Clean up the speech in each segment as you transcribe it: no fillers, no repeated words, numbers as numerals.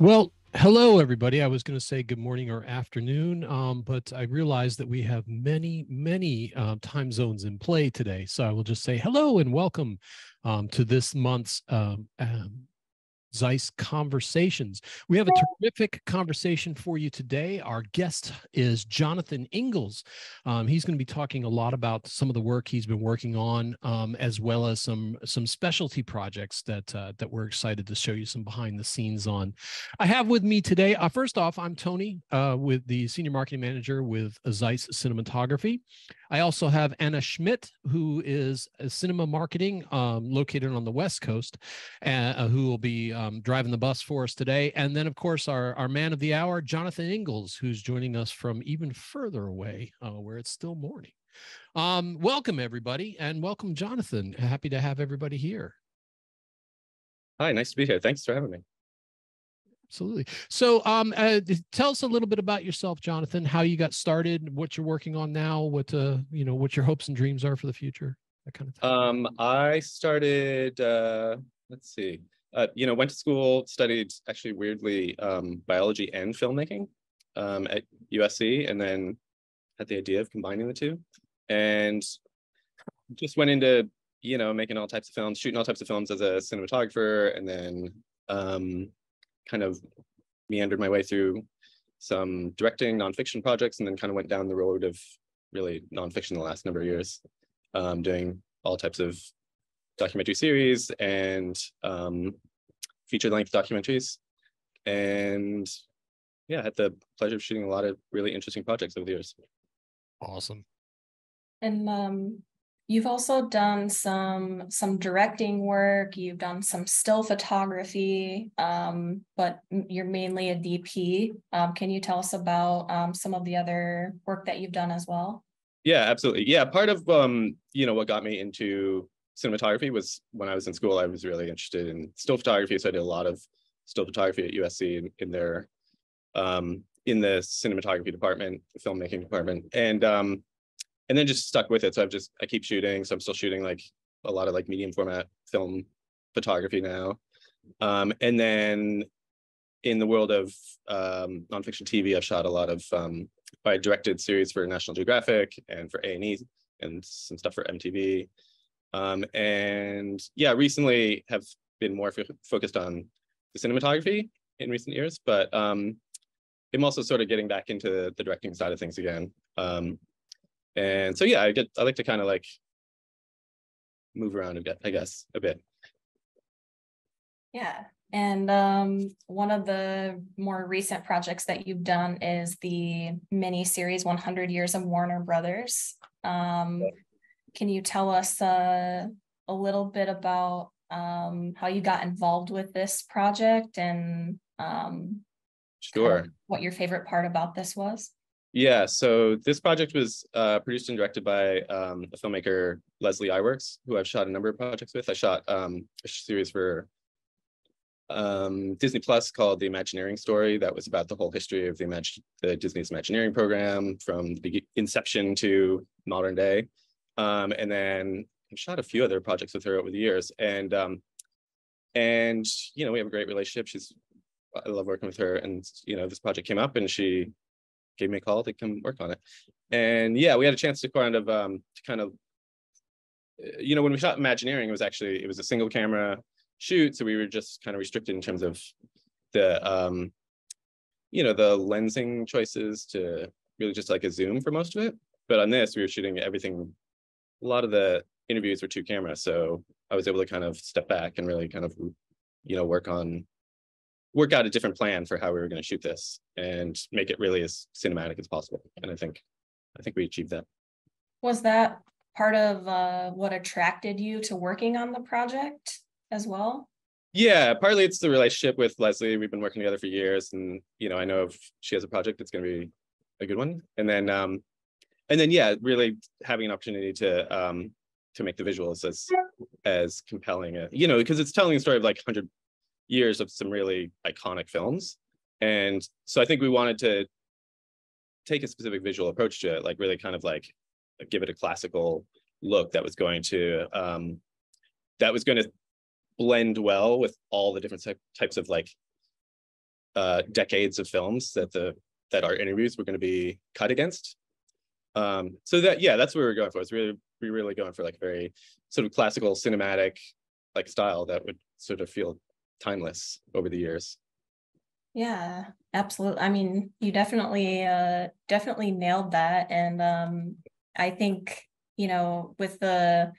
Well, hello, everybody. I was going to say good morning or afternoon, but I realized that we have many time zones in play today. So I will just say hello and welcome to this month's ZEISS Conversations. We have a terrific conversation for you today. Our guest is Jonathan Ingalls. He's going to be talking a lot about some of the work he's been working on, as well as some specialty projects that we're excited to show you some behind the scenes on. I have with me today, first off, I'm Tony, with the Senior Marketing Manager with ZEISS Cinematography. I also have Anna Schmidt, who is a cinema marketing located on the West Coast, who will be driving the bus for us today. And then, of course, our man of the hour, Jonathan Ingalls, who's joining us from even further away, where it's still morning. Welcome, everybody, and welcome, Jonathan. Happy to have everybody here. Hi, nice to be here. Thanks for having me. Absolutely. So tell us a little bit about yourself, Jonathan, how you got started, what you're working on now, what what your hopes and dreams are for the future, that kind of thing. I started, let's see, went to school, studied actually weirdly biology and filmmaking at USC, and then had the idea of combining the two, and just went into, making all types of films, shooting all types of films as a cinematographer, and then kind of meandered my way through some directing nonfiction projects, and then kind of went down the road of really nonfiction the last number of years, doing all types of documentary series and feature-length documentaries. And yeah, had the pleasure of shooting a lot of really interesting projects over the years. Awesome. And you've also done some directing work, you've done some still photography, but you're mainly a DP. Can you tell us about some of the other work that you've done as well? Yeah, absolutely. Yeah, part of what got me into cinematography was when I was in school, I was really interested in still photography. So I did a lot of still photography at USC in their in the cinematography department, the filmmaking department, and then just stuck with it. So I keep shooting. So I'm still shooting like a lot of like medium format film photography now. And then in the world of nonfiction TV, I've shot a lot of I directed series for National Geographic and for A&E and some stuff for MTV. And yeah, recently have been more focused on the cinematography in recent years, but I'm also sort of getting back into the directing side of things again. And so yeah, I like to kind of like move around a bit, I guess, a bit. Yeah. And one of the more recent projects that you've done is the mini series 100 Years of Warner Brothers. Can you tell us a little bit about how you got involved with this project and Sure. kind of what your favorite part about this was? Yeah, so this project was produced and directed by a filmmaker, Leslie Iwerks, who I've shot a number of projects with. I shot a series for Disney Plus called The Imagineering Story. That was about the whole history of the Disney's Imagineering program from the inception to modern day. And then I've shot a few other projects with her over the years. And we have a great relationship. I love working with her. And, this project came up and she gave me a call to come work on it. And yeah, we had a chance to kind of when we shot Imagineering, it was a single camera shoot. So we were just kind of restricted in terms of the, the lensing choices to really just like a zoom for most of it. But on this, we were shooting everything. A lot of the interviews were 2 cameras. So I was able to kind of step back and really kind of, work out a different plan for how we were going to shoot this and make it really as cinematic as possible. And I think we achieved that. Was that part of what attracted you to working on the project as well? Yeah, partly it's the relationship with Leslie. We've been working together for years, and I know if she has a project, it's going to be a good one. And then yeah, really having an opportunity to make the visuals as compelling, because it's telling the story of like 100 years of some really iconic films. And so I think we wanted to take a specific visual approach to it, like really kind of like give it a classical look that was going to blend well with all the different types of like decades of films that our interviews were going to be cut against. So that, yeah, that's what we were going for. It's really, we were really going for like very sort of classical cinematic like style that would sort of feel timeless over the years. Yeah, absolutely. I mean, you definitely nailed that. And I think, you know, with the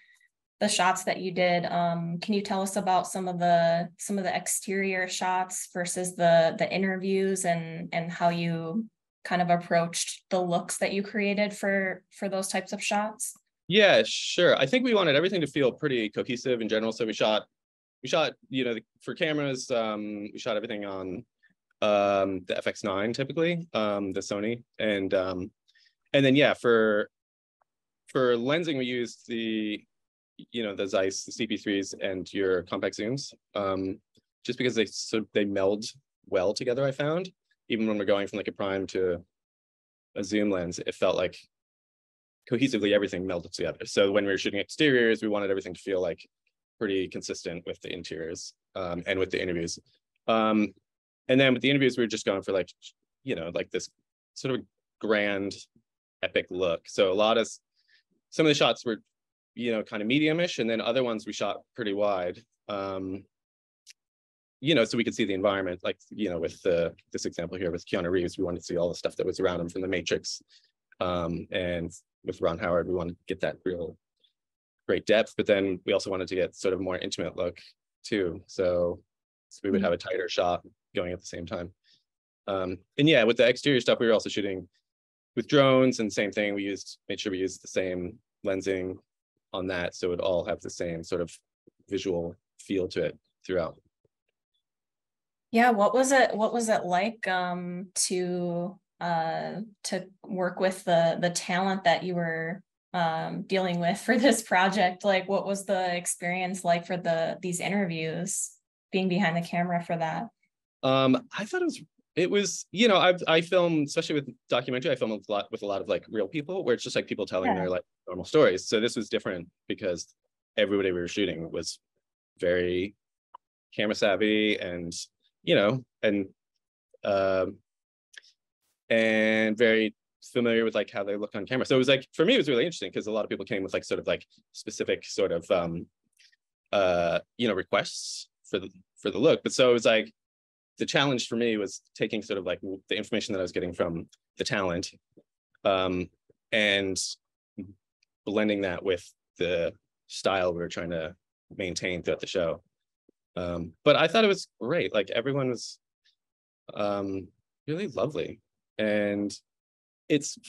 shots that you did, can you tell us about some of the exterior shots versus the interviews and how you kind of approached the looks that you created for those types of shots? Yeah, sure. I think we wanted everything to feel pretty cohesive in general. So we shot, you know, for cameras, we shot everything on the FX9 typically, the Sony, and then yeah, for lensing we used the, you know, the ZEISS, the CP3s and your compact zooms, just because they meld well together. I found even when we're going from like a prime to a zoom lens, it felt like cohesively everything melded together. So when we were shooting exteriors, we wanted everything to feel like pretty consistent with the interiors, and with the interviews. And then with the interviews, we were just going for like, you know, like this sort of grand epic look. So some of the shots were, you know, kind of medium-ish, and then other ones we shot pretty wide, you know, so we could see the environment. Like, you know, with this example here with Keanu Reeves, we wanted to see all the stuff that was around him from The Matrix. And with Ron Howard, we wanted to get that real great depth, but then we also wanted to get sort of more intimate look too. So we would have a tighter shot going at the same time. And yeah, with the exterior stuff, we were also shooting with drones, and same thing. We made sure we used the same lensing on that, so it would all have the same sort of visual feel to it throughout. Yeah, what was it like to work with the talent that you were dealing with for this project? Like, what was the experience like for these interviews, being behind the camera for that? I thought it was, you know, I film, especially with documentary, I film with a lot of like real people, where it's just like people telling their like normal stories. So this was different because everybody we were shooting was very camera savvy, and, you know, and very familiar with like how they look on camera. So it was like, for me, it was really interesting because a lot of people came with like sort of like specific sort of you know, requests for the look. But so it was like, the challenge for me was taking sort of like the information that I was getting from the talent, and blending that with the style we were trying to maintain throughout the show. But I thought it was great. Like, everyone was really lovely, and it's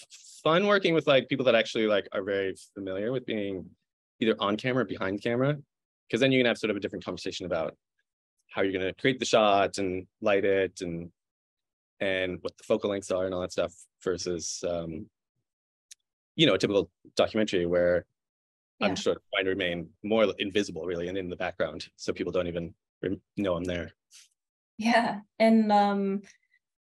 fun working with like people that actually like are very familiar with being either on camera or behind camera, because then you can have sort of a different conversation about how you're going to create the shot and light it, and what the focal lengths are and all that stuff, versus you know, a typical documentary where I'm sort of trying to remain more invisible really, and in the background, so people don't even know I'm there. Yeah. And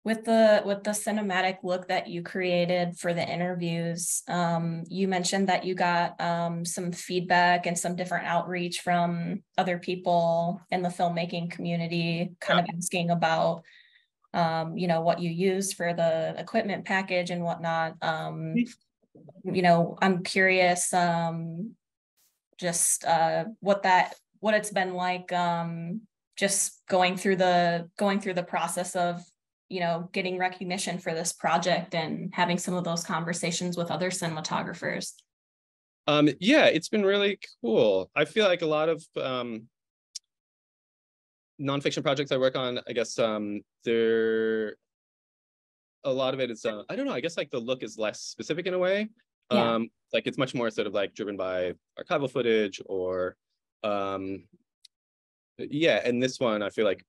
with the cinematic look that you created for the interviews, you mentioned that you got some feedback and some different outreach from other people in the filmmaking community, kind of asking about you know, what you use for the equipment package and whatnot. You know, I'm curious just what it's been like, just going through the process of, you know, getting recognition for this project and having some of those conversations with other cinematographers. Yeah, it's been really cool. I feel like a lot of nonfiction projects I work on, I guess a lot of it is I don't know, I guess like the look is less specific in a way. Like, it's much more sort of like driven by archival footage, or yeah, and this one I feel like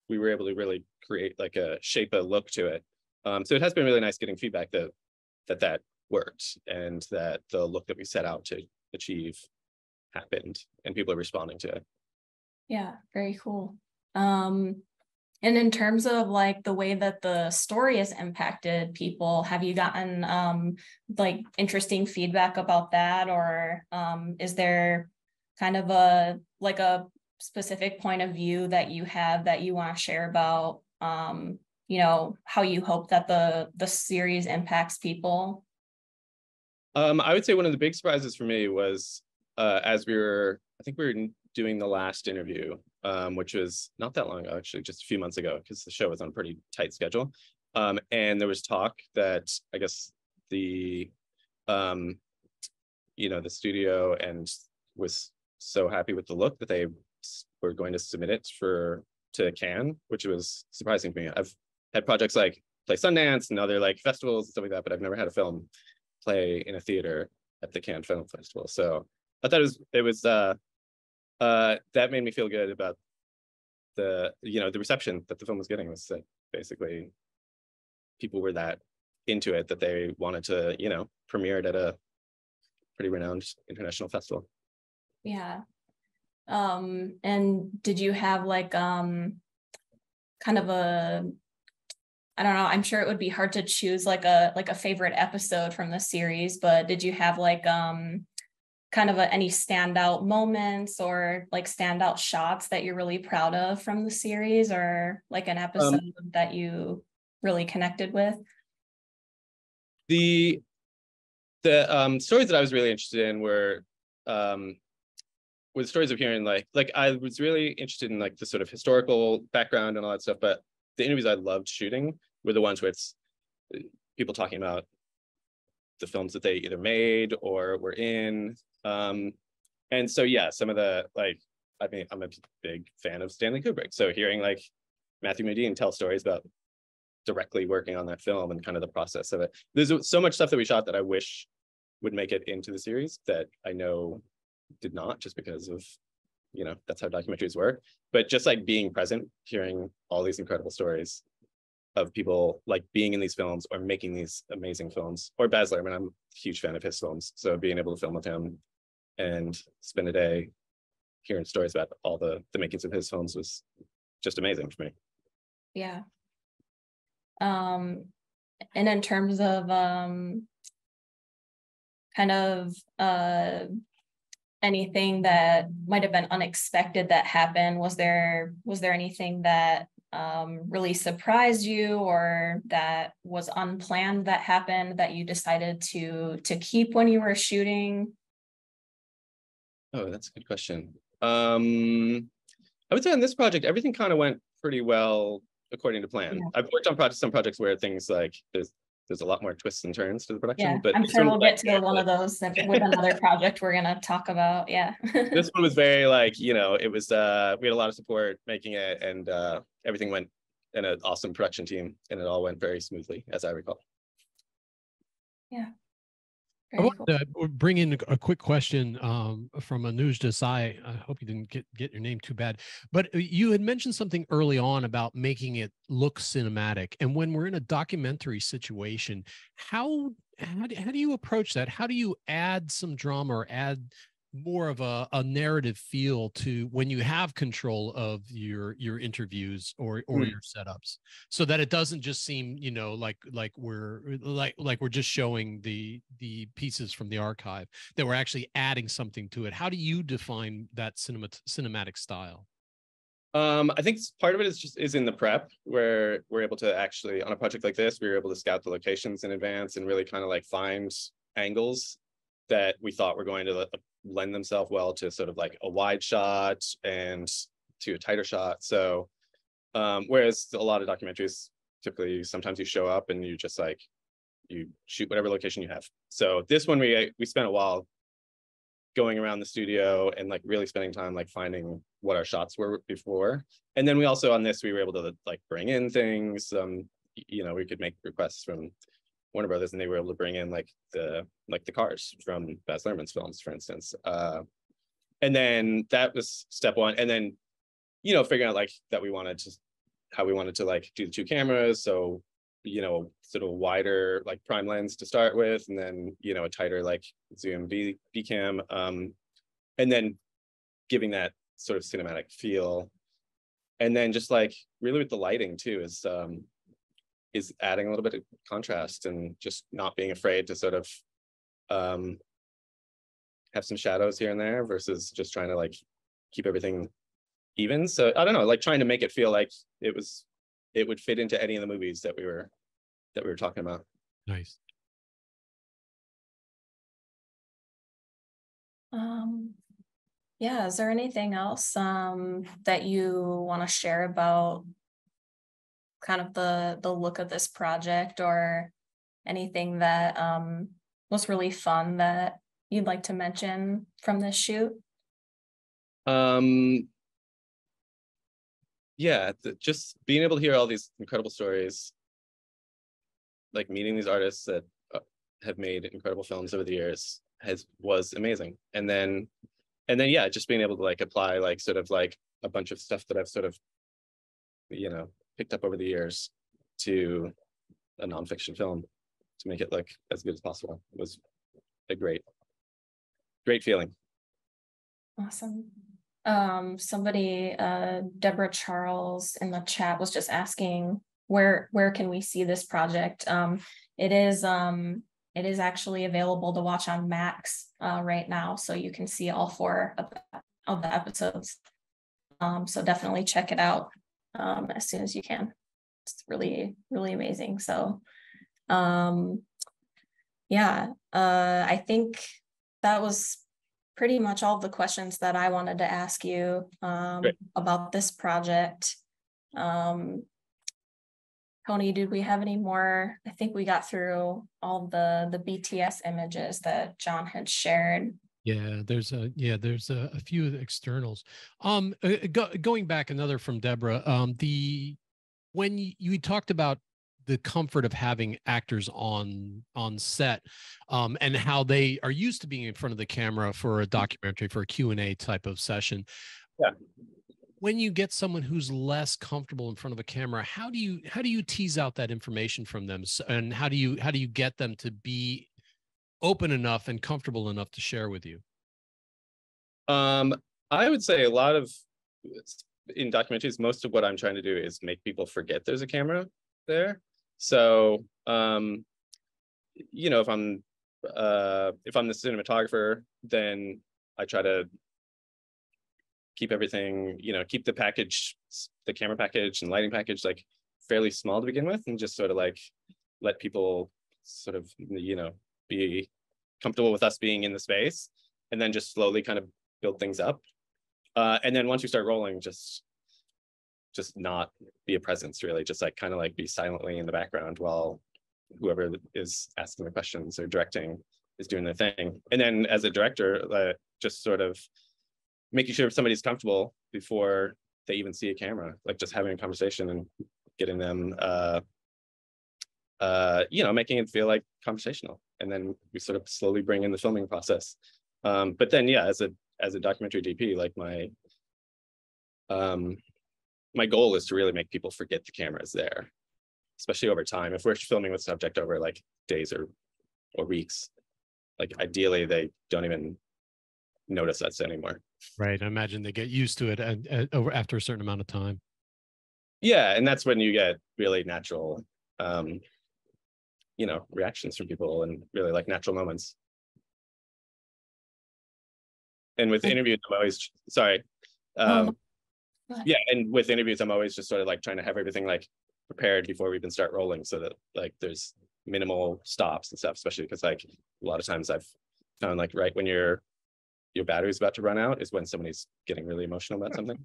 we were able to really create like shape a look to it. So it has been really nice getting feedback that worked, and that the look that we set out to achieve happened, and people are responding to it. Yeah, very cool. And in terms of like the way that the story has impacted people, have you gotten like interesting feedback about that, or is there kind of a specific point of view that you have that you want to share about you know, how you hope that the series impacts people? I would say one of the big surprises for me was as I think we were doing the last interview, which was not that long ago, actually, just a few months ago, because the show was on a pretty tight schedule. And there was talk that I guess the the studio and was so happy with the look that they were going to submit it to Cannes, which was surprising to me. I've had projects like Play Sundance and other like festivals and stuff like that, but I've never had a film play in a theater at the Cannes Film Festival. So I thought it was that made me feel good about the reception that the film was getting. Was that basically people were that into it that they wanted to premiere it at a pretty renowned international festival. Yeah. And did you have like kind of I don't know, I'm sure it would be hard to choose like a favorite episode from the series, but did you have like kind of any standout moments or like standout shots that you're really proud of from the series, or like an episode that you really connected with? The stories that I was really interested in were the stories of hearing like I was really interested in like the sort of historical background and all that stuff, but the interviews I loved shooting were the ones where it's people talking about the films that they either made or were in. And so yeah, some of the I mean, I'm a big fan of Stanley Kubrick, so hearing like Matthew Modine tell stories about directly working on that film and kind of the process of it. There's so much stuff that we shot that I wish would make it into the series that I know did not, just because of that's how documentaries work. But just like being present, hearing all these incredible stories of people like being in these films or making these amazing films, or Baz Luhrmann, I'm a huge fan of his films, so being able to film with him and spend a day hearing stories about all the makings of his films was just amazing for me. Yeah. And in terms of kind of anything that might have been unexpected that happened, was there anything that really surprised you or that was unplanned that happened that you decided to keep when you were shooting? Oh, that's a good question. I would say on this project, everything kind of went pretty well according to plan. Yeah. I've worked on some projects where things like there's a lot more twists and turns to the production. Yeah, but I'm sure we'll get to one of those with another project we're gonna talk about. Yeah. This one was very it was we had a lot of support making it, and everything went in an awesome production team, and it all went very smoothly, as I recall. Yeah. I want to bring in a quick question from Anuj Desai. I hope you didn't get your name too bad, but you had mentioned something early on about making it look cinematic. And when we're in a documentary situation, how do you approach that? How do you add some drama or add more of a narrative feel to when you have control of your interviews or your setups, so that it doesn't just seem like we're just showing the pieces from the archive, that we're actually adding something to it? How do you define that cinematic style? I think part of it is in the prep, where we're able to actually, on a project like this, we were able to scout the locations in advance and really kind of like find angles that we thought were going to lend themselves well to sort of like a wide shot and to a tighter shot. So whereas a lot of documentaries, typically sometimes you show up and you just like you shoot whatever location you have. So this one we spent a while going around the studio and like really spending time like finding what our shots were before. And then we also on this we were able to like bring in things. We could make requests from Warner Brothers, and they were able to bring in like the cars from Baz Luhrmann's films, for instance. And then that was step one. And then, figuring out like how we wanted to like do the two cameras. So, sort of wider like prime lens to start with, and then, a tighter like zoom B cam. And then giving that sort of cinematic feel. And then just like really with the lighting too is adding a little bit of contrast and just not being afraid to sort of have some shadows here and there versus just trying to like keep everything even. So I don't know, like trying to make it feel like it was it would fit into any of the movies that we were talking about. Nice. Yeah, is there anything else that you want to share about kind of the look of this project, or anything that was really fun that you'd like to mention from this shoot? Yeah, just being able to hear all these incredible stories, like meeting these artists that have made incredible films over the years was amazing. And then yeah, just being able to like apply like sort of like a bunch of stuff that I've sort of, you know, picked up over the years to a nonfiction film to make it look as good as possible. It was a great feeling. Awesome. Somebody, Deborah Charles in the chat was just asking where can we see this project? It is actually available to watch on Max right now, so you can see all 4 of the episodes. So definitely check it out as soon as you can. It's really, really amazing. So yeah, I think that was pretty much all the questions that I wanted to ask you about this project. Tony, did we have any more? I think we got through all the BTS images that John had shared. Yeah, there's a few externals. Going back another from Deborah, when you talked about the comfort of having actors on set, and how they are used to being in front of the camera for a documentary, for a Q&A type of session. Yeah. When you get someone who's less comfortable in front of a camera, how do you tease out that information from them, and how do you get them to be open enough and comfortable enough to share with you? I would say a lot of, in documentaries, most of what I'm trying to do is make people forget there's a camera there. So, you know, if I'm the cinematographer, then I try to keep everything, you know, keep the package, the camera package and lighting package, like fairly small to begin with, and just sort of like let people sort of, you know, be comfortable with us being in the space, and then just slowly kind of build things up. And then once you start rolling, just not be a presence, really, just like kind of like be silently in the background while whoever is asking the questions or directing is doing their thing. And then as a director, just sort of making sure somebody's comfortable before they even see a camera, like just having a conversation and getting them, you know, making it feel like conversational. And then we sort of slowly bring in the filming process. But then, yeah, as a documentary DP, like my goal is to really make people forget the camera is there, especially over time. If we're filming with subject over like days or weeks, like ideally they don't even notice us anymore. Right. I imagine they get used to it and over after a certain amount of time. Yeah, and that's when you get really natural, you know, reactions from people and really like natural moments. And with interviews, I'm always sorry. Yeah, and with interviews, I'm always just sort of like trying to have everything like prepared before we even start rolling, so that like there's minimal stops and stuff, especially because like a lot of times I've found like right when your battery's about to run out is when somebody's getting really emotional about something.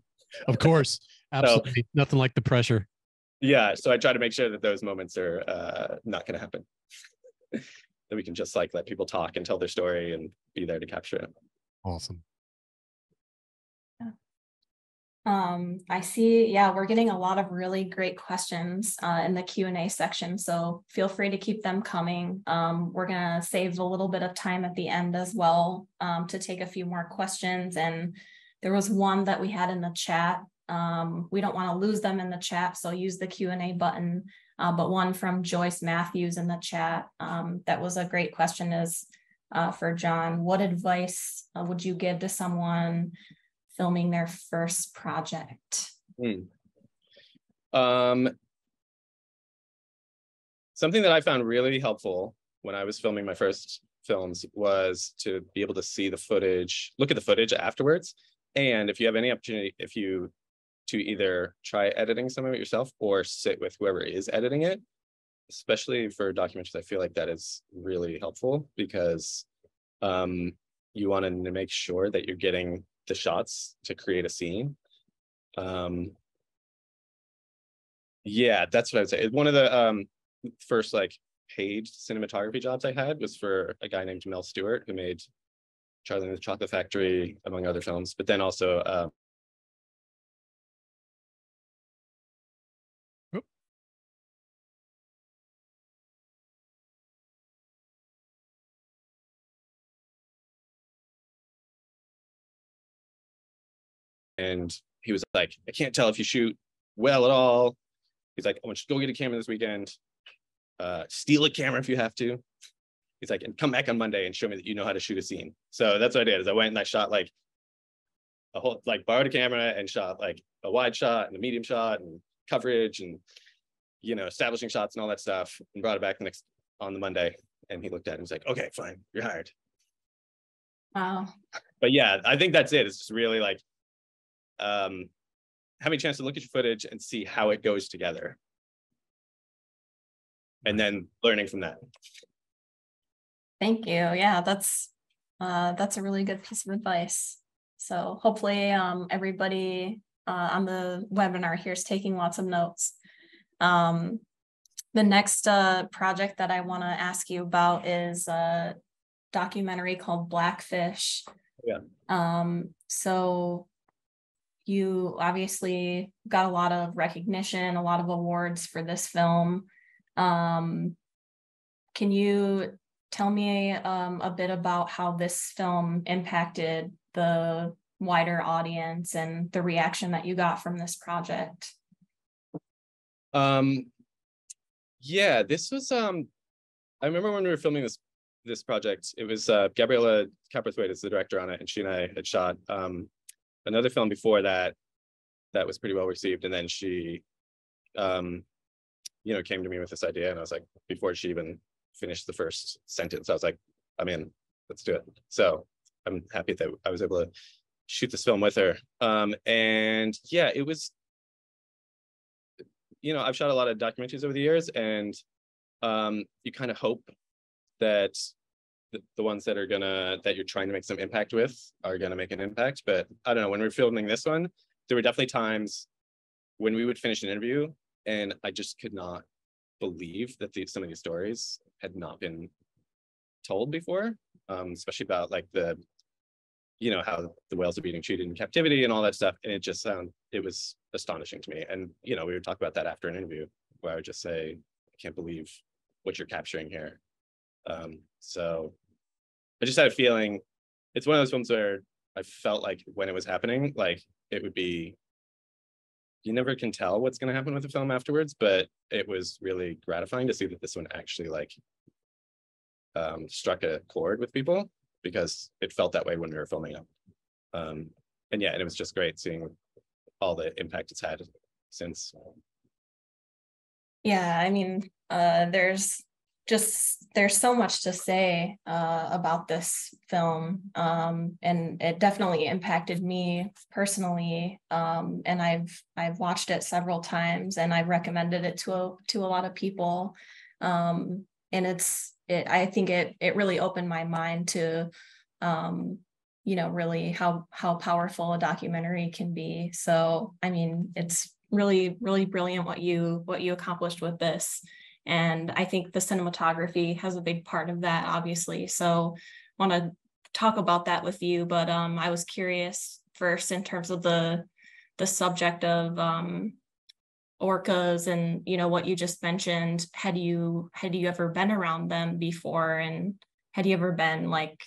Of course, absolutely. So, nothing like the pressure. Yeah, so I try to make sure that those moments are not going to happen. That we can just like let people talk and tell their story and be there to capture it. Awesome. I see, yeah, we're getting a lot of really great questions in the Q&A section, so feel free to keep them coming. We're gonna save a little bit of time at the end as well to take a few more questions, and there was one that we had in the chat. We don't want to lose them in the chat, so use the Q&A button, but one from Joyce Matthews in the chat that was a great question is for John. What advice would you give to someone filming their first project? Something that I found really helpful when I was filming my first films was to be able to see the footage, look at the footage afterwards. And if you have any opportunity, to either try editing some of it yourself or sit with whoever is editing it, especially for documentaries. I feel like that is really helpful because you want to make sure that you're getting the shots to create a scene. Yeah, that's what I would say. One of the first like paid cinematography jobs I had was for a guy named Mel Stewart, who made Charlie and the Chocolate Factory, among other films, but then also and he was like, I can't tell if you shoot well at all. He's like, I want you to go get a camera this weekend, steal a camera if you have to. He's like, and come back on Monday and show me that you know how to shoot a scene. So that's what I did, is I went and I shot like a whole, like borrowed a camera and shot like a wide shot and a medium shot and coverage and, you know, establishing shots and all that stuff, and brought it back on the Monday. And he looked at it and was like, okay, fine, you're hired. Wow. But yeah, I think that's it. It's just really like having a chance to look at your footage and see how it goes together. And then learning from that. Thank you. Yeah, that's a really good piece of advice. So hopefully everybody on the webinar here is taking lots of notes. The next project that I want to ask you about is a documentary called Blackfish. Yeah. So you obviously got a lot of recognition, a lot of awards for this film. Can you tell me a bit about how this film impacted the wider audience and the reaction that you got from this project? Yeah, this was I remember when we were filming this project, it was Gabriela Caprathwaite is the director on it, and she and I had shot another film before that was pretty well received, and then she you know, came to me with this idea, and I was like, before she even finished the first sentence, I was like, I'm in, let's do it. So I'm happy that I was able to shoot this film with her. And yeah, it was, you know, I've shot a lot of documentaries over the years, and you kind of hope that the ones that you're trying to make some impact with are gonna make an impact. But I don't know, when we were filming this one, there were definitely times when we would finish an interview and I just could not believe that some of these stories had not been told before, especially about like you know, how the whales are being treated in captivity and all that stuff. And it was astonishing to me. And, you know, we would talk about that after an interview, where I would just say, I can't believe what you're capturing here. So I just had a feeling, it's one of those films where I felt like when it was happening, like it would be, you never can tell what's going to happen with the film afterwards, but it was really gratifying to see that this one actually like struck a chord with people, because it felt that way when we were filming it. And yeah, and it was just great seeing all the impact it's had since. Yeah, I mean, there's so much to say about this film, and it definitely impacted me personally, and I've watched it several times, and I've recommended it to a lot of people, and I think it really opened my mind to you know, really how powerful a documentary can be. So I mean, it's really brilliant what you accomplished with this. And I think the cinematography has a big part of that, obviously. So I want to talk about that with you. But I was curious first in terms of the subject of orcas, and you know what you just mentioned. Had you ever been around them before, and had you ever been like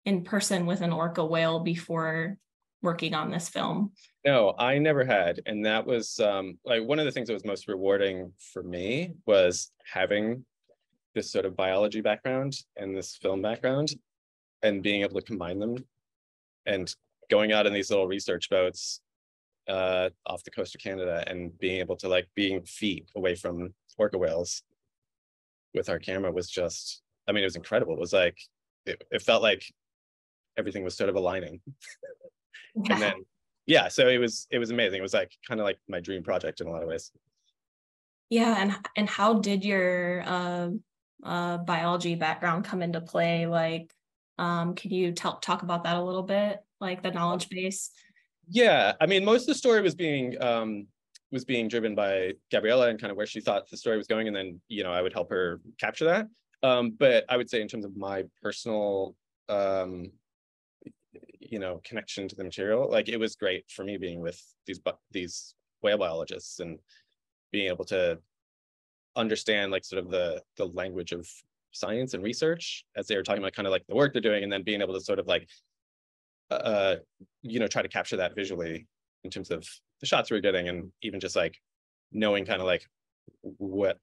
in person with an orca whale before working on this film? No, I never had. And that was like one of the things that was most rewarding for me was having this sort of biology background and this film background, and being able to combine them, and going out in these little research boats off the coast of Canada, and being able to like being feet away from orca whales with our camera was just, I mean, it was incredible. It was like, it felt like everything was sort of aligning. And then yeah, so it was amazing. It was like kind of like my dream project in a lot of ways. Yeah, and how did your biology background come into play? Like, could you talk about that a little bit, like the knowledge base? Yeah, I mean, most of the story was being driven by Gabriella and kind of where she thought the story was going, and then I would help her capture that. But I would say in terms of my personal connection to the material, like it was great for me being with these whale biologists and being able to understand like sort of the language of science and research as they were talking about kind of like the work they're doing, and then being able to sort of like try to capture that visually in terms of the shots we were getting, and even just like knowing kind of like what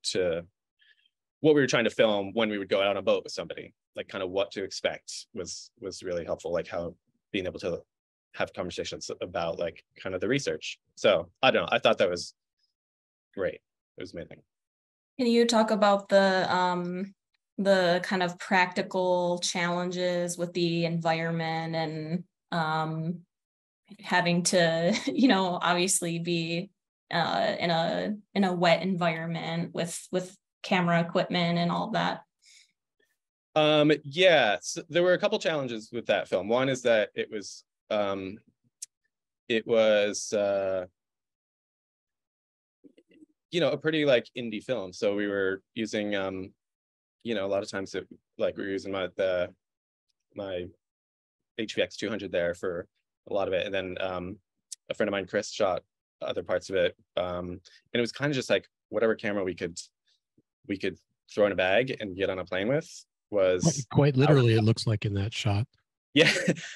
we were trying to film when we would go out on a boat with somebody, like kind of what to expect was really helpful, like how being able to have conversations about like kind of the research. So I don't know, I thought that was great. It was amazing. Can you talk about the kind of practical challenges with the environment and having to, obviously be in a wet environment with camera equipment and all that? Yeah, so there were a couple challenges with that film. One is that it was a pretty like indie film, so we were using a lot of times we were using my HVX 200 there for a lot of it, and then a friend of mine, Chris, shot other parts of it, and it was kind of just like whatever camera we could throw in a bag and get on a plane with was quite literally it looks like in that shot. Yeah,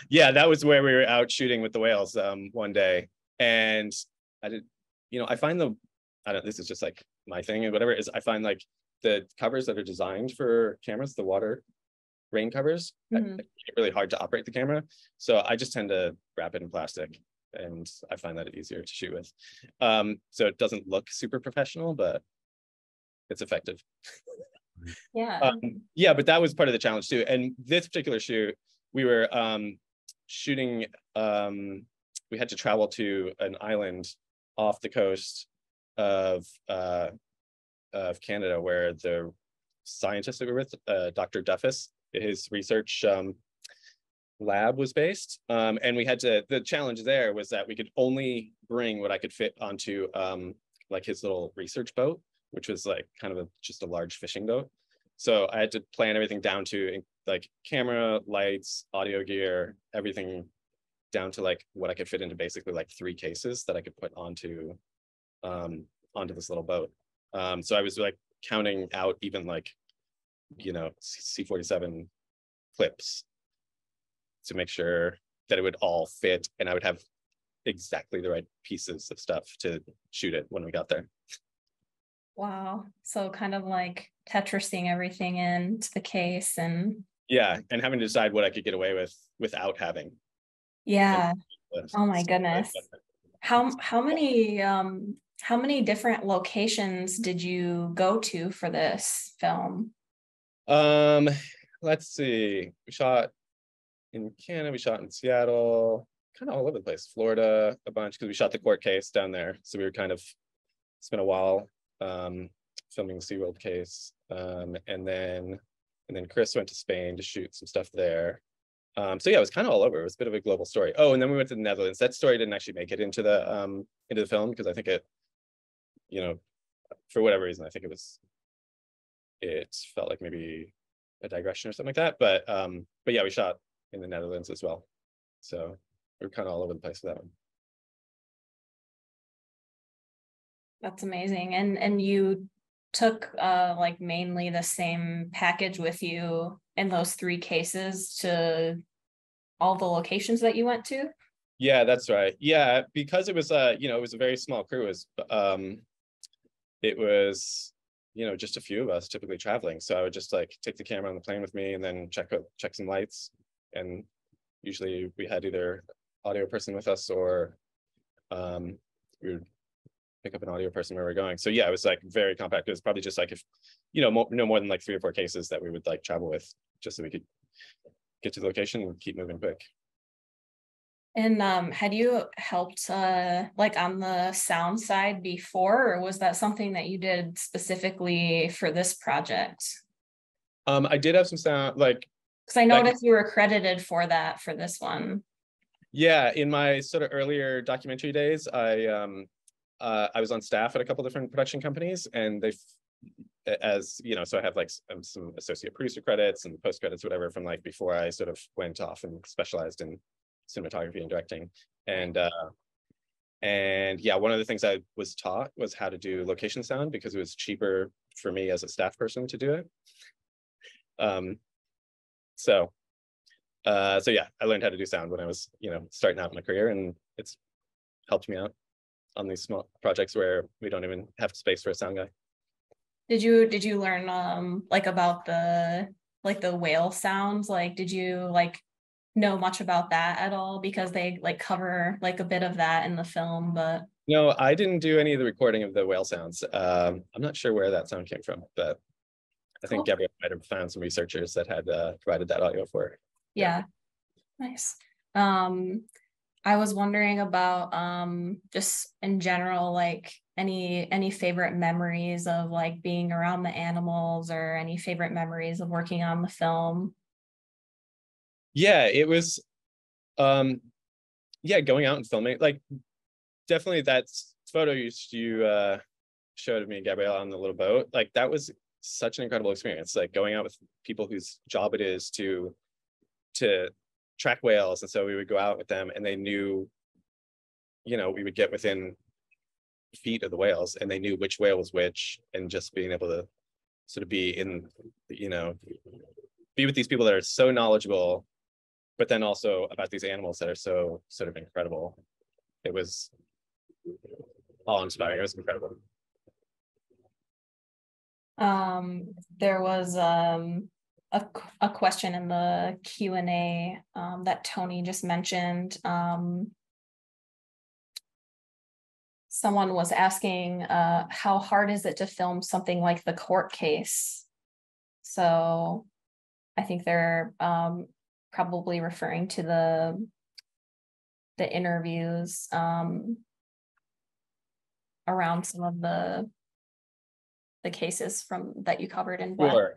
yeah, that was where we were out shooting with the whales one day, and I find this is just like my thing and whatever is, I find like the covers that are designed for cameras, the water rain covers, Mm-hmm. it's really hard to operate the camera. So I just tend to wrap it in plastic, and I find that easier to shoot with. So it doesn't look super professional, but it's effective. Yeah. Yeah, but that was part of the challenge too. And this particular shoot, we were shooting, we had to travel to an island off the coast of Canada where the scientist that we were with, Dr. Duffus, his research lab was based. And we had the challenge there was that we could only bring what I could fit onto like his little research boat, which was like kind of just a large fishing boat. So I had to plan everything down to like camera, lights, audio gear, everything down to like what I could fit into basically like 3 cases that I could put onto this little boat. So I was like counting out even like, C-47 clips to make sure that it would all fit and I would have exactly the right pieces of stuff to shoot it when we got there. Wow. So kind of like Tetrising everything into the case and. Yeah, and having to decide what I could get away with without having. Yeah. Oh my goodness. How many different locations did you go to for this film? Let's see. We shot in Canada, we shot in Seattle, kind of all over the place. Florida, a bunch, because we shot the court case down there. So we were kind of spent a while filming the SeaWorld case. And then Chris went to Spain to shoot some stuff there. So yeah, it was kind of all over. It was a bit of a global story. Oh, and then we went to the Netherlands. That story didn't actually make it into the film because I think it, for whatever reason, I think it felt like maybe a digression or something like that. But yeah, we shot in the Netherlands as well. So we were kind of all over the place with that one. That's amazing. And you took like mainly the same package with you in those 3 cases to all the locations that you went to? Yeah, that's right. Yeah, because it was it was a very small crew. It was just a few of us typically traveling. So I would just like take the camera on the plane with me and then check some lights. And usually we had either audio person with us or we would pick up an audio person where we're going. So yeah, it was like very compact. It was probably just like if no more than like 3 or 4 cases that we would like travel with, just so we could get to the location and keep moving quick. And had you helped like on the sound side before, or was that something that you did specifically for this project? I did have some sound, like, because I noticed you were credited for that for this one. Yeah, in my sort of earlier documentary days, I was on staff at a couple different production companies, and as you know, so I have like some associate producer credits and post credits, whatever, from like before I sort of went off and specialized in cinematography and directing. And yeah, one of the things I was taught was how to do location sound, because it was cheaper for me as a staff person to do it. So yeah, I learned how to do sound when I was, starting out in my career, and it's helped me out on these small projects where we don't even have space for a sound guy. Did you learn like about the whale sounds? Like, did you like know much about that at all? Because they like cover like a bit of that in the film, but no, I didn't do any of the recording of the whale sounds. I'm not sure where that sound came from, but I think Gabrielle might have found some researchers that had provided that audio for her. Yeah. Nice. I was wondering about just in general, like any favorite memories of like being around the animals, or any favorite memories of working on the film? Yeah, it was yeah, going out and filming, like definitely that photo you showed of me and Gabrielle on the little boat, like that was such an incredible experience, like going out with people whose job it is to track whales. And so we would go out with them, and they knew, we would get within feet of the whales, and they knew which whale was which, and just being able to sort of be in, be with these people that are so knowledgeable, but then also about these animals that are so sort of incredible. It was awe-inspiring. It was incredible. There was a question in the Q&A that Tony just mentioned. Someone was asking how hard is it to film something like the court case? So I think they're probably referring to the interviews around some of the cases from that you covered in Blackfish. Sure.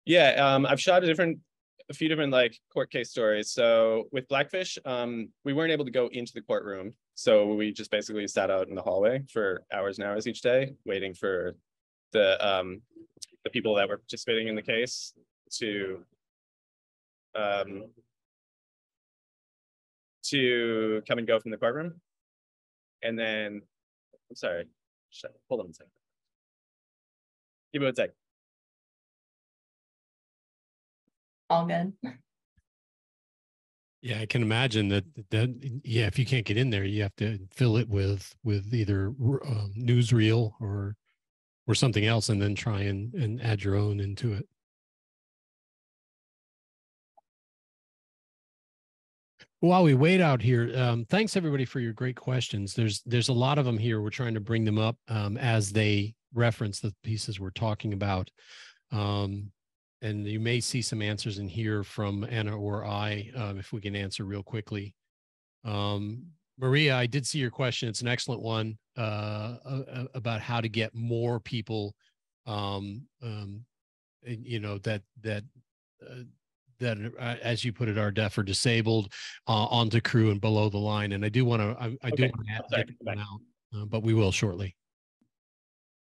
Yeah, I've shot a few different like court case stories. So with Blackfish, we weren't able to go into the courtroom, so we just basically sat out in the hallway for hours and hours each day, waiting for the people that were participating in the case to come and go from the courtroom. And then, I'm sorry, hold on a second. Give me one sec. All good. Yeah, I can imagine that yeah, if you can't get in there, you have to fill it with either newsreel or something else, and then try and add your own into it. While we wait out here, thanks everybody for your great questions. There's a lot of them here. We're trying to bring them up as they reference the pieces we're talking about. And you may see some answers in here from Anna or I, if we can answer real quickly. Maria, I did see your question. It's an excellent one about how to get more people, that as you put it, are deaf or disabled onto crew and below the line. And I do want to, I do want to get one out, but we will shortly.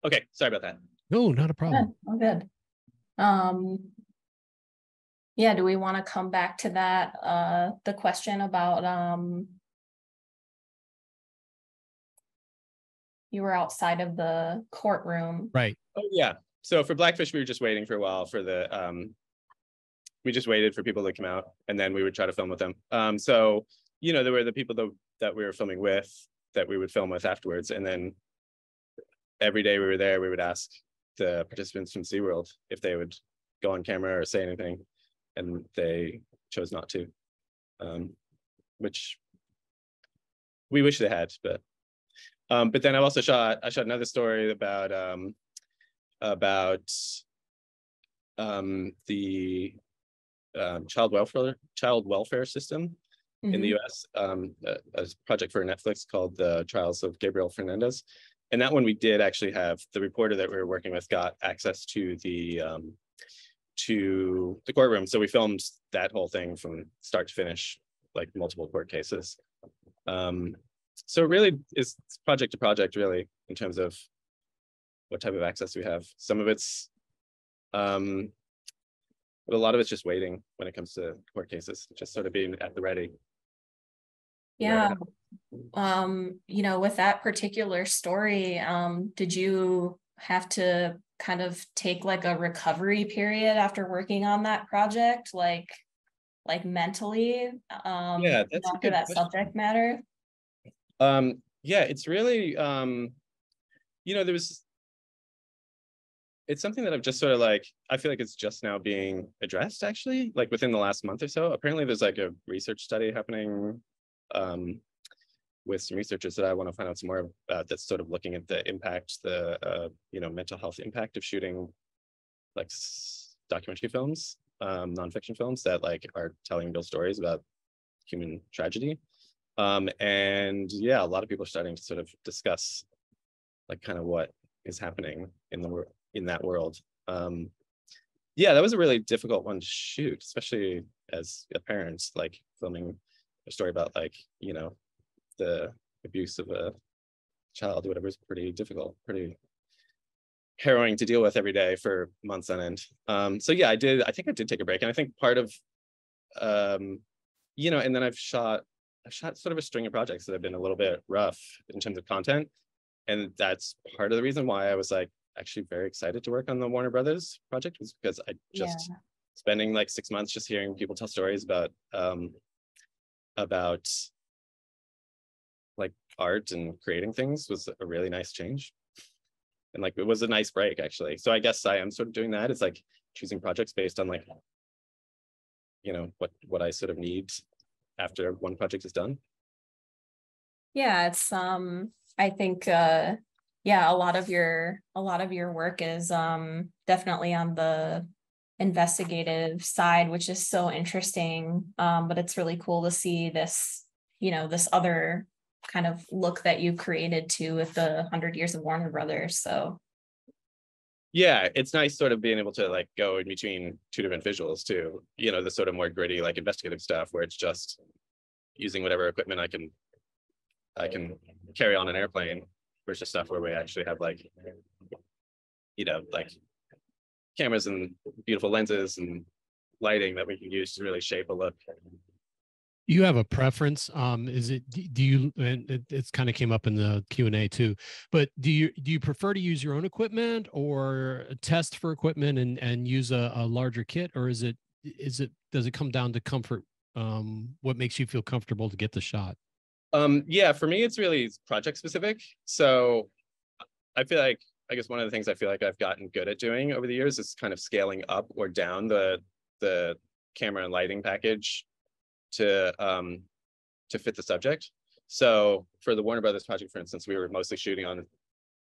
Okay, sorry about that. No, not a problem. All good. Yeah, do we want to come back to that, the question about you were outside of the courtroom, right? Oh yeah, so for Blackfish we were just waiting for a while for the we just waited for people to come out, and then we would try to film with them. So there were the people that we were filming with that we would film with afterwards, and then every day we were there, we would ask the participants from SeaWorld if they would go on camera or say anything, and they chose not to, which we wish they had. But then I also shot another story about the child welfare system in the US, a project for Netflix called The Trials of Gabriel Fernandez. And that one we did actually have the reporter that we were working with got access to the courtroom. So we filmed that whole thing from start to finish, like multiple court cases. So it really is project to project, really, in terms of what type of access we have. Some of it's, but a lot of it's just waiting when it comes to court cases, just sort of being at the ready. Yeah. You know, with that particular story, did you have to kind of take like a recovery period after working on that project, like mentally, Yeah, that's a after good that question. subject matter? Yeah, it's really, you know, it's something that I've just sort of like, I feel like it's just now being addressed, actually, like within the last month or so. Apparently there's like a research study happening with some researchers that I want to find out some more about, that's sort of looking at the impact, the you know, mental health impact of shooting like documentary films, nonfiction films that like are telling real stories about human tragedy. And yeah, a lot of people are starting to sort of discuss like kind of what is happening in that world. Yeah, that was a really difficult one to shoot, especially as a parent, like filming a story about like, you know, the abuse of a child or whatever is pretty difficult, pretty harrowing to deal with every day for months on end. So yeah, I think I did take a break. And I think part of, you know, and then I've shot sort of a string of projects that have been a little bit rough in terms of content. And that's part of the reason why I was like actually very excited to work on the Warner Brothers project, was because I just spending like 6 months just hearing people tell stories about like art and creating things was a really nice change. And like, it was a nice break, actually. So I guess I am sort of doing that. It's like choosing projects based on like, you know, what I sort of need after one project is done. Yeah, it's I think yeah, a lot of your work is definitely on the investigative side, which is so interesting. But it's really cool to see this, you know, this other kind of look that you created too with the 100 Years of Warner Brothers. So yeah, it's nice sort of being able to like go in between two different visuals too, you know, the sort of more gritty like investigative stuff where it's just using whatever equipment I can carry on an airplane, versus stuff where we actually have like, you know, like cameras and beautiful lenses and lighting that we can use to really shape a look. You have a preference? Is it, do you, and it's kind of came up in the Q&A too, but do you prefer to use your own equipment or test for equipment and use a larger kit, or does it come down to comfort? What makes you feel comfortable to get the shot? Yeah, for me, it's really project specific. So I feel like, I guess one of the things I feel like I've gotten good at doing over the years is kind of scaling up or down the camera and lighting package to fit the subject. So for the Warner Brothers project, for instance, we were mostly shooting on,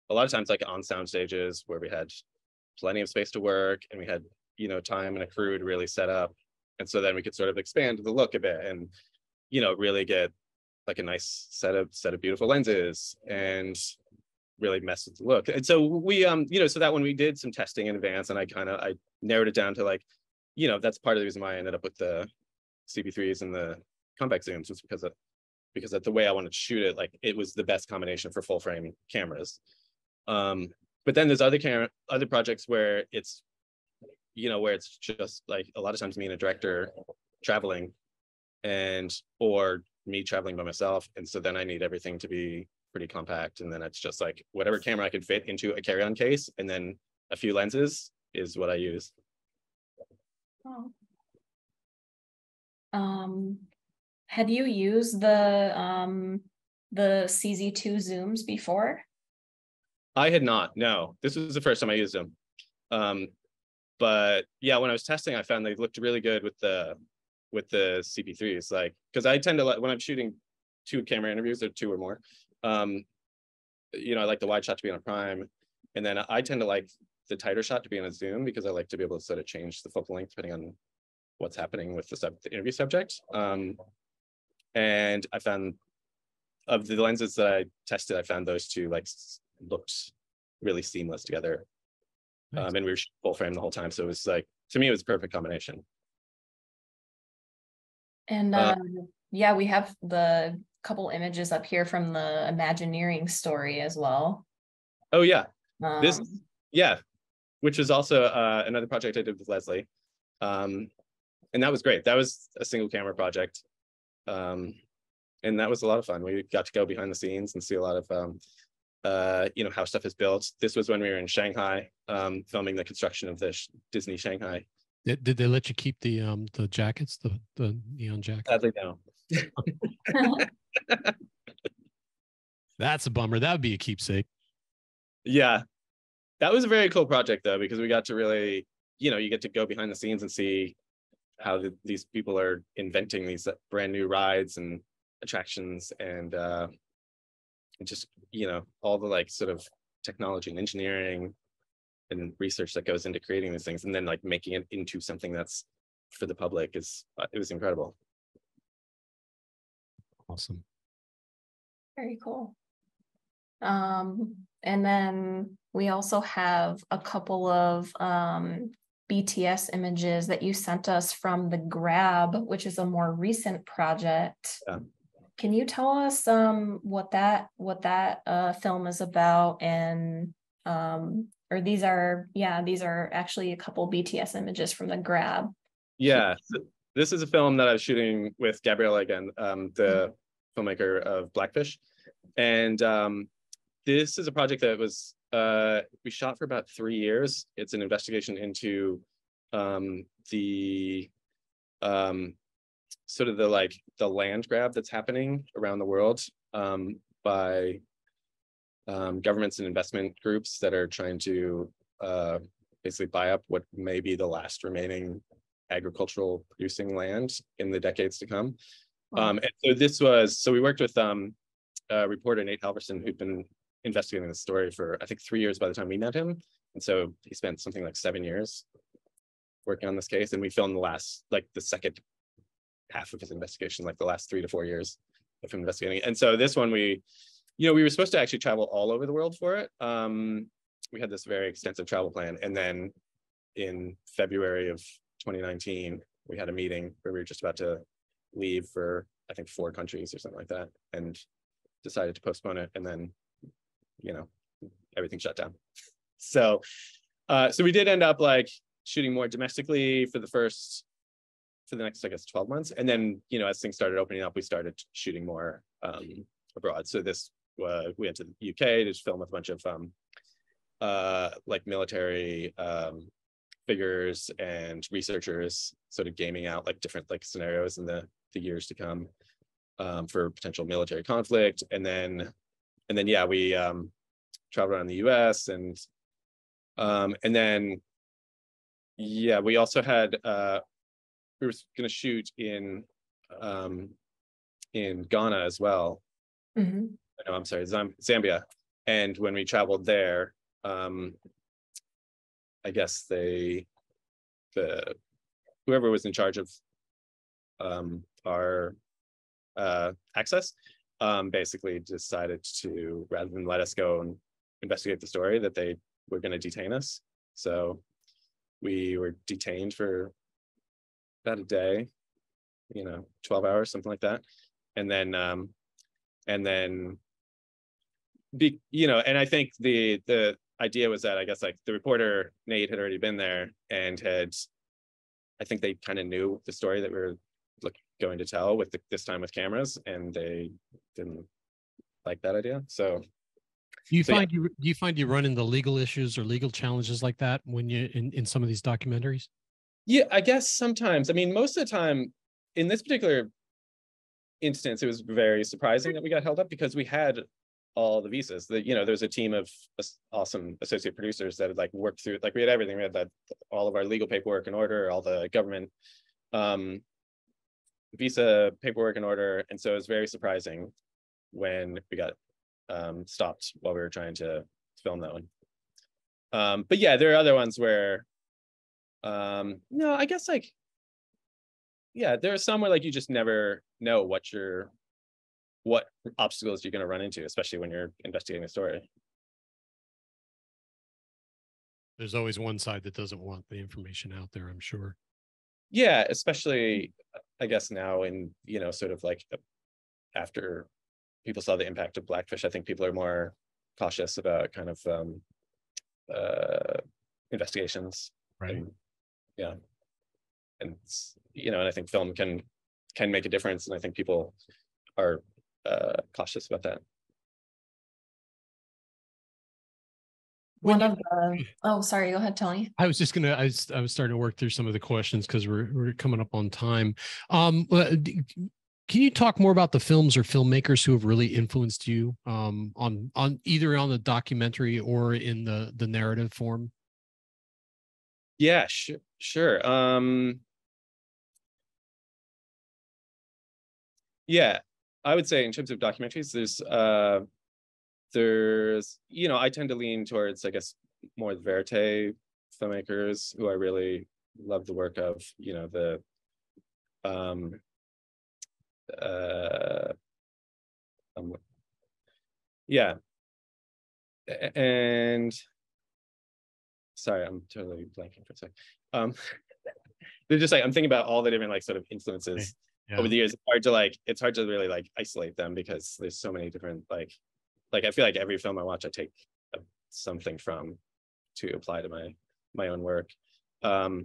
a lot of times like on sound stages where we had plenty of space to work and we had, you know, time and a crew to really set up. And so then we could sort of expand the look a bit and, you know, really get like a nice set of beautiful lenses and really mess with the look. And so we, you know, so that when we did some testing in advance and I narrowed it down to like, you know, that's part of the reason why I ended up with the CB3s and the compact zooms, was because of the way I wanted to shoot it. Like it was the best combination for full frame cameras. But then there's other projects where it's, you know, where it's just like a lot of times me and a director traveling or me traveling by myself. And so then I need everything to be pretty compact. And then it's just like whatever camera I can fit into a carry-on case and then a few lenses is what I use. oh. Had you used the CZ2 zooms before? I had not, no. This was the first time I used them. But yeah, when I was testing, I found they looked really good with the CP3s, like, because I tend to like, when I'm shooting 2 camera interviews or 2 or more, you know, I like the wide shot to be on a prime, and then I tend to like the tighter shot to be on a zoom because I like to be able to sort of change the focal length depending on what's happening with the interview subject. And I found, of the lenses that I tested, I found those two like looked really seamless together. Nice. And we were full frame the whole time. So it was like, to me, it was a perfect combination. And yeah, we have the couple images up here from the Imagineering story as well. Oh yeah, this, Um, yeah, which was also another project I did with Leslie. And that was great. That was a single camera project. And that was a lot of fun. We got to go behind the scenes and see a lot of, you know, how stuff is built. This was when we were in Shanghai, filming the construction of the Disney Shanghai. Did they let you keep the jackets, the neon jackets? Sadly, no. That's a bummer. That would be a keepsake. Yeah, that was a very cool project though, because we got to really, you know, you get to go behind the scenes and see how these people are inventing these brand new rides and attractions, and just, you know, all the like sort of technology and engineering and research that goes into creating these things, and then like making it into something that's for the public is, it was incredible. Awesome. Very cool. And then we also have a couple of BTS images that you sent us from the Grab, which is a more recent project. Yeah. Can you tell us what that film is about? And or these are actually a couple BTS images from the Grab. Yeah, so this is a film that I was shooting with Gabriella again, the filmmaker of Blackfish, and this is a project that was we shot for about 3 years. It's an investigation into the sort of the land grab that's happening around the world by governments and investment groups that are trying to basically buy up what may be the last remaining agricultural producing land in the decades to come. Wow. And so we worked with reporter Nate Halverson, who'd been investigating this story for I think 3 years by the time we met him, and so he spent something like 7 years working on this case, and we filmed the second half of his investigation, like the last 3 to 4 years of him investigating it. And so this one, we were supposed to actually travel all over the world for it. We had this very extensive travel plan, and then in February of 2019 we had a meeting where we were just about to leave for I think 4 countries or something like that, and decided to postpone it, and then everything shut down. So we did end up like shooting more domestically for the next, I guess, 12 months. And then, as things started opening up, we started shooting more abroad. So we went to the UK to film with a bunch of like military figures and researchers, sort of gaming out like different like scenarios in the years to come for potential military conflict. And then yeah, we traveled around the US, and then yeah, we also had we were going to shoot in Ghana as well. Mm-hmm. No, I'm sorry, Zambia. And when we traveled there, I guess whoever was in charge of our access basically decided to, rather than let us go and investigate the story, that they were going to detain us. So we were detained for about a day, 12 hours, something like that. And then and I think the idea was that, I guess, like the reporter Nate had already been there and I think they kind of knew the story that we were going to tell with this time with cameras, and they didn't like that idea. So do you find you run into legal issues or legal challenges like that when you in some of these documentaries? Yeah, I guess sometimes. I mean, most of the time in this particular instance, it was very surprising that we got held up, because we had all the visas. There's a team of awesome associate producers that had like worked through, like we had everything. We had all of our legal paperwork in order, all the government visa paperwork in order. And so it was very surprising when we got stopped while we were trying to film that one. But yeah, there are other ones where no, I guess like, yeah, there are some where like you just never know what obstacles you're going to run into, especially when you're investigating a story. There's always one side that doesn't want the information out there, I'm sure. Yeah, especially I guess now in, sort of like after people saw the impact of Blackfish, I think people are more cautious about kind of investigations. Right. And, yeah. And, and I think film can make a difference. And I think people are cautious about that. Oh, sorry, go ahead, Tony. I was just gonna, I was starting to work through some of the questions because we're coming up on time. Can you talk more about the films or filmmakers who have really influenced you on either on the documentary or in the narrative form? Yeah, sure. Yeah, I would say in terms of documentaries, there's I tend to lean towards, I guess, more the verite filmmakers who I really love the work of. Yeah, and sorry, I'm totally blanking for a sec. They're just like, I'm thinking about all the different like sort of influences over the years. It's hard to really like isolate them because there's so many different like I feel like every film I watch I take something from to apply to my own work. But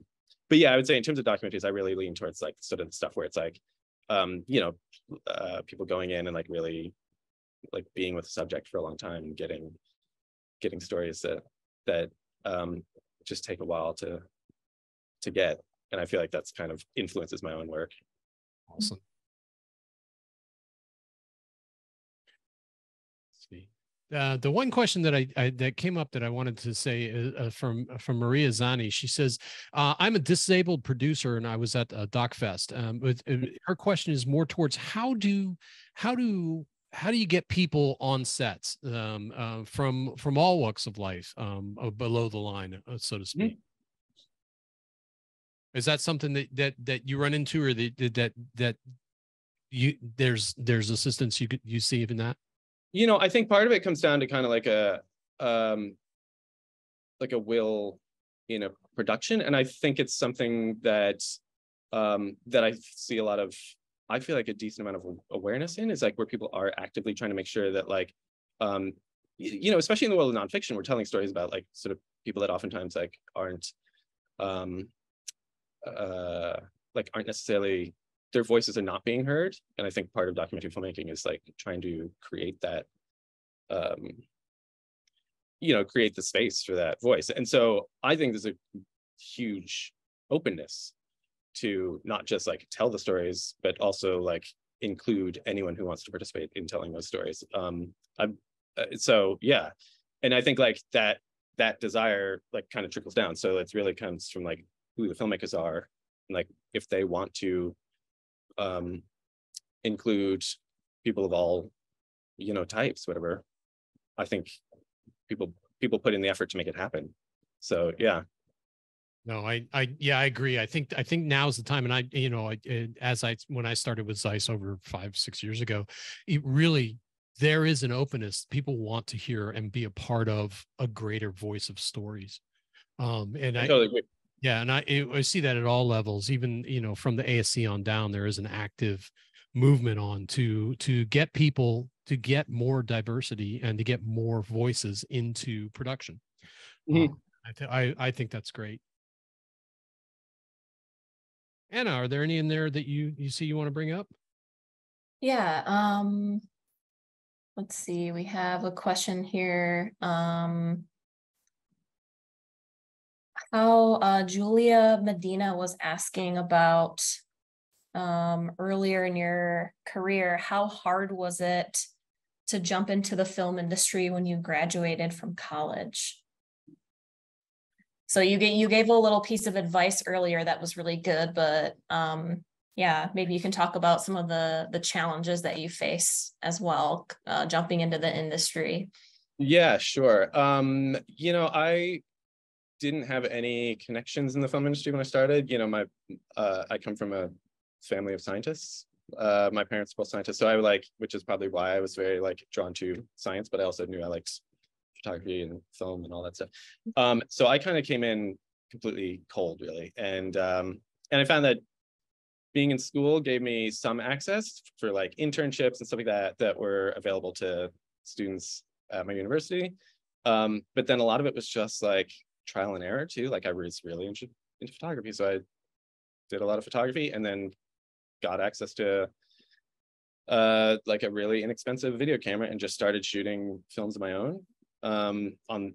yeah, I would say in terms of documentaries, I really lean towards like sort of the stuff where it's like people going in and like really like being with the subject for a long time and getting stories that just take a while to get. And I feel like that's kind of influences my own work. Awesome. Let's see. The one question that that came up that I wanted to say from Maria Zani. She says, "I'm a disabled producer and I was at DocFest." Her question is more towards how do you get people on sets from all walks of life below the line, so to speak? Mm-hmm. Is that something that you run into, or that there's assistance you see in that? I think part of it comes down to kind of like a will in a production, and I think it's something that I see a lot of. I feel like a decent amount of awareness in is like where people are actively trying to make sure that like, especially in the world of nonfiction, we're telling stories about like sort of people that oftentimes like aren't necessarily, their voices are not being heard. And I think part of documentary filmmaking is like trying to create that, create the space for that voice. And so I think there's a huge openness to not just like tell the stories, but also like include anyone who wants to participate in telling those stories. So yeah, and I think like that desire like kind of trickles down. So it really comes from like who the filmmakers are, and like if they want to include people of all types, whatever. I think people put in the effort to make it happen. So yeah. No, I agree. I think now's the time. And when I started with ZEISS over 5-6 years ago, it really, there is an openness. People want to hear and be a part of a greater voice of stories. And I totally agree. Yeah. And I see that at all levels, even, from the ASC on down, there is an active movement on to get people to get more diversity and to get more voices into production. Mm-hmm. I think that's great. Anna, are there any in there that you see you want to bring up? Yeah. Let's see. We have a question here. How Julia Medina was asking about earlier in your career, how hard was it to jump into the film industry when you graduated from college? So you gave a little piece of advice earlier that was really good, but yeah, maybe you can talk about some of the challenges that you face as well, jumping into the industry. Yeah, sure. I didn't have any connections in the film industry when I started. I come from a family of scientists, My parents are both scientists, so I like, which is probably why I was very like drawn to science, but I also knew I liked photography and film and all that stuff. So I kind of came in completely cold, really, and I found that being in school gave me some access for like internships and stuff like that that were available to students at my university. But then a lot of it was just like trial and error too. Like I was really into photography, so I did a lot of photography and then got access to like a really inexpensive video camera and just started shooting films of my own,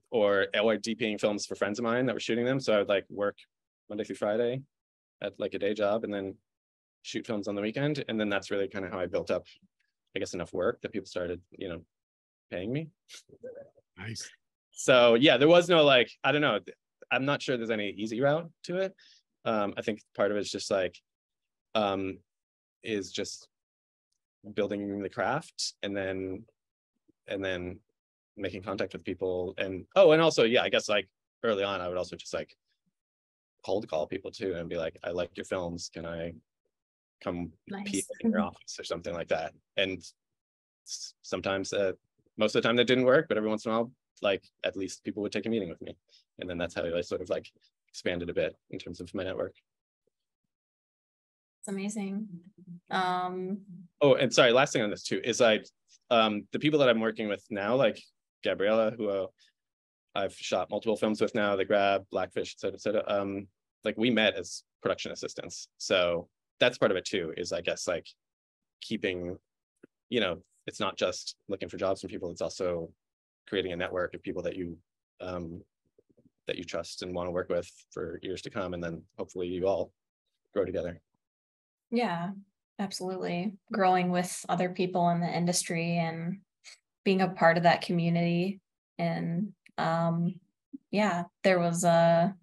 or DPing films for friends of mine that were shooting them. So I would like work Monday through Friday at like a day job and then shoot films on the weekend. And then that's really kind of how I built up, I guess, enough work that people started, you know, paying me. Nice. So yeah, there was no like, I don't know, I'm not sure there's any easy route to it. I think part of it is just like, is just building the craft and then making contact with people. And also, yeah, I guess like early on, I would also just like cold call people too and be like, I like your films. Can I come pee in your office or something like that? And sometimes, most of the time that didn't work, but every once in a while, like at least people would take a meeting with me. And then that's how I sort of like expanded a bit in terms of my network. It's amazing. Oh, and sorry, last thing on this too is like the people that I'm working with now, like Gabriella, who I've shot multiple films with now, The Grab, Blackfish, et cetera, like we met as production assistants. So that's part of it too, is I guess like keeping, you know, it's not just looking for jobs from people, it's also creating a network of people that you trust and want to work with for years to come. And then hopefully you all grow together. Yeah, absolutely. Growing with other people in the industry and being a part of that community. And yeah, there was let's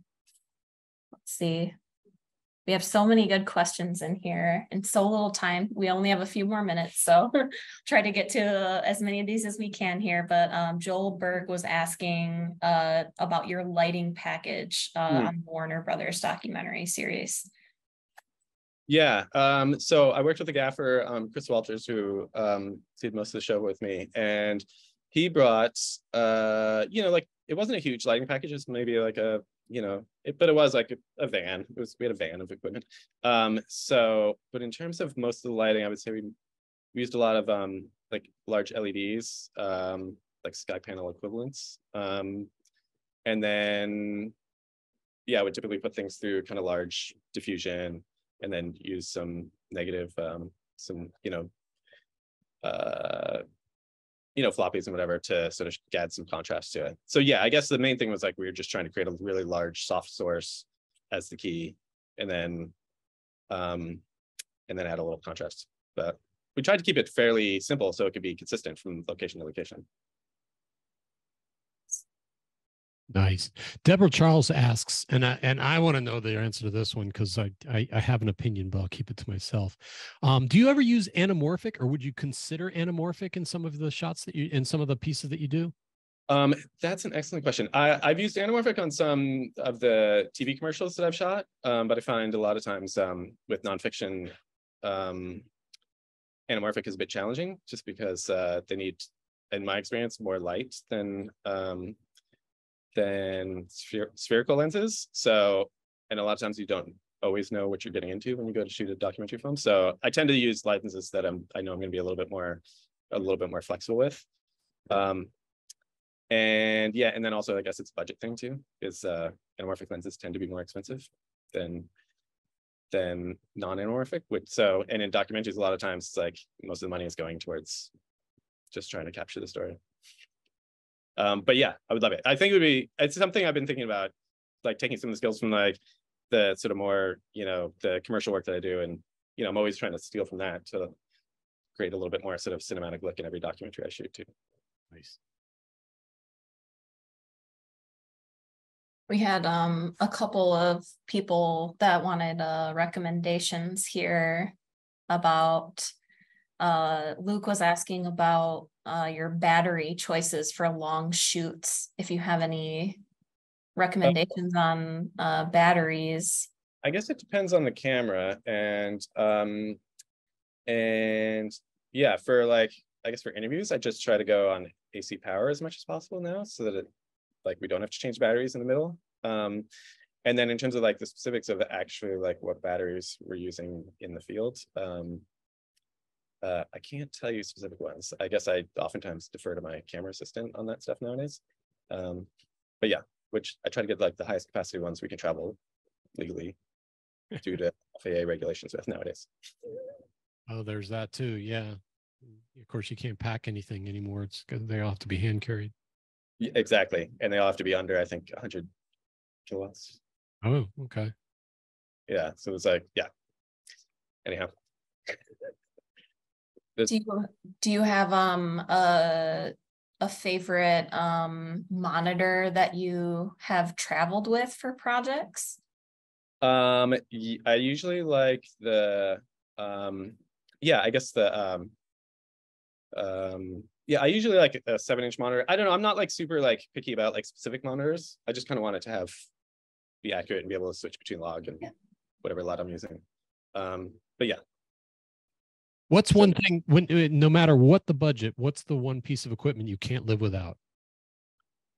see. We have so many good questions in here and so little time. We only have a few more minutes, so try to get to as many of these as we can here. But Joel Berg was asking about your lighting package on Warner Brothers documentary series. Yeah, so I worked with a gaffer, Chris Walters, who did most of the show with me, and he brought, you know, like it wasn't a huge lighting package, it's maybe like a, you know, but it was like a van. We had a van of equipment. But in terms of most of the lighting, I would say we used a lot of like large LEDs, like sky panel equivalents, and then yeah, I would typically put things through kind of large diffusion, and then use some negative, some floppies and whatever to sort of add some contrast to it. So yeah, I guess the main thing was like we were just trying to create a really large soft source as the key, and then add a little contrast. But we tried to keep it fairly simple so it could be consistent from location to location. Nice. Deborah Charles asks, and I want to know the answer to this one because I have an opinion, but I'll keep it to myself. Do you ever use anamorphic, or would you consider anamorphic in some of the shots that you, in some of the pieces that you do? That's an excellent question. I've used anamorphic on some of the TV commercials that I've shot, but I find a lot of times with nonfiction, anamorphic is a bit challenging just because they need, in my experience, more light than spherical lenses. So, and a lot of times you don't always know what you're getting into when you go to shoot a documentary film. So I tend to use lenses that I know I'm going to be a little bit more flexible with. And yeah, and then also I guess it's a budget thing too, is anamorphic lenses tend to be more expensive than non-anamorphic. And in documentaries, a lot of times it's like most of the money is going towards just trying to capture the story. But yeah, I would love it. I think it's something I've been thinking about, like taking some of the skills from like the sort of more, the commercial work that I do. And, I'm always trying to steal from that to create a little bit more sort of cinematic look in every documentary I shoot too. Nice. We had a couple of people that wanted recommendations here about, Luke was asking about your battery choices for long shoots, if you have any recommendations on batteries. I guess it depends on the camera, and And yeah, for like, I guess for interviews, I just try to go on AC power as much as possible now, so that like we don't have to change batteries in the middle. And then in terms of like the specifics of actually like what batteries we're using in the field, I can't tell you specific ones. I guess I oftentimes defer to my camera assistant on that stuff nowadays. But yeah, which I try to get like the highest capacity ones we can travel legally due to FAA regulations with nowadays. Oh, there's that too. Yeah. Of course, you can't pack anything anymore. It's because they all have to be hand carried. Yeah, exactly. And they all have to be under, I think, 100 kilowatts. Oh, okay. Yeah. So it's like, yeah. Anyhow. Do you have a favorite monitor that you have traveled with for projects? I usually like the yeah, I guess the yeah, I usually like a 7-inch monitor. I don't know, I'm not like super like picky about like specific monitors. I just kind of want it to be accurate and be able to switch between log and whatever LUT I'm using. But yeah. What's one thing, no matter what the budget, what's the one piece of equipment you can't live without?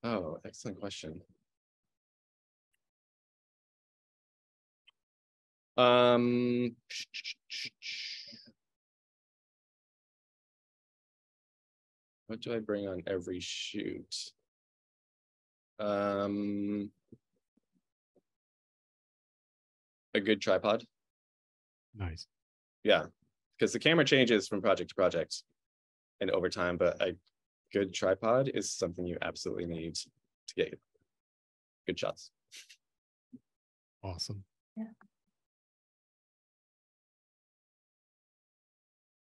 Oh, excellent question. What do I bring on every shoot? A good tripod. Nice. Yeah, because the camera changes from project to project and over time, but a good tripod is something you absolutely need to get good shots. Awesome. Yeah.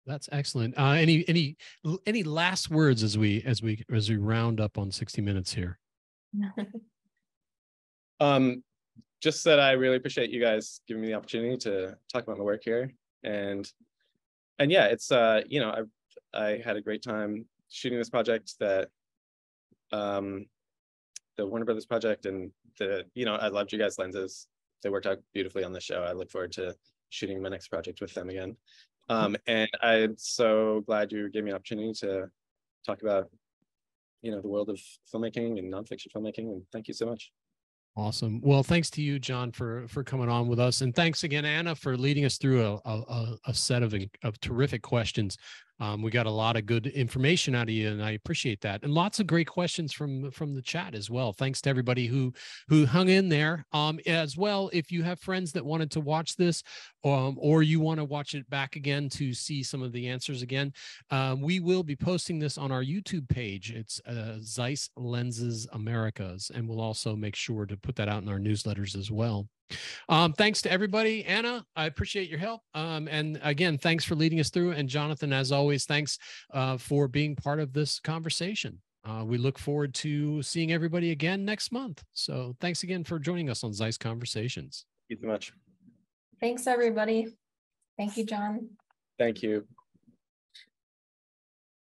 That's excellent. Any last words as we round up on 60 Minutes here? Just that I really appreciate you guys giving me the opportunity to talk about my work here, and yeah, it's you know, I had a great time shooting this project, that the Warner Brothers project, and you know, I loved you guys' lenses. They worked out beautifully on the show. I look forward to shooting my next project with them again. And I'm so glad you gave me an opportunity to talk about, you know, the world of filmmaking and nonfiction filmmaking, and thank you so much. Awesome. Well, thanks to you, John, for coming on with us, and thanks again, Anna, for leading us through a set of terrific questions. We got a lot of good information out of you, and I appreciate that, and lots of great questions from the chat as well. Thanks to everybody who hung in there. As well, if you have friends that wanted to watch this, or you want to watch it back again to see some of the answers again, we will be posting this on our YouTube page. It's ZEISS Lenses Americas, and we'll also make sure to put that out in our newsletters as well. Thanks to everybody. Anna, I appreciate your help. And again, thanks for leading us through. And Jonathan, as always, thanks for being part of this conversation. We look forward to seeing everybody again next month. So thanks again for joining us on ZEISS Conversations. Thank you so much. Thanks, everybody. Thank you, John. Thank you.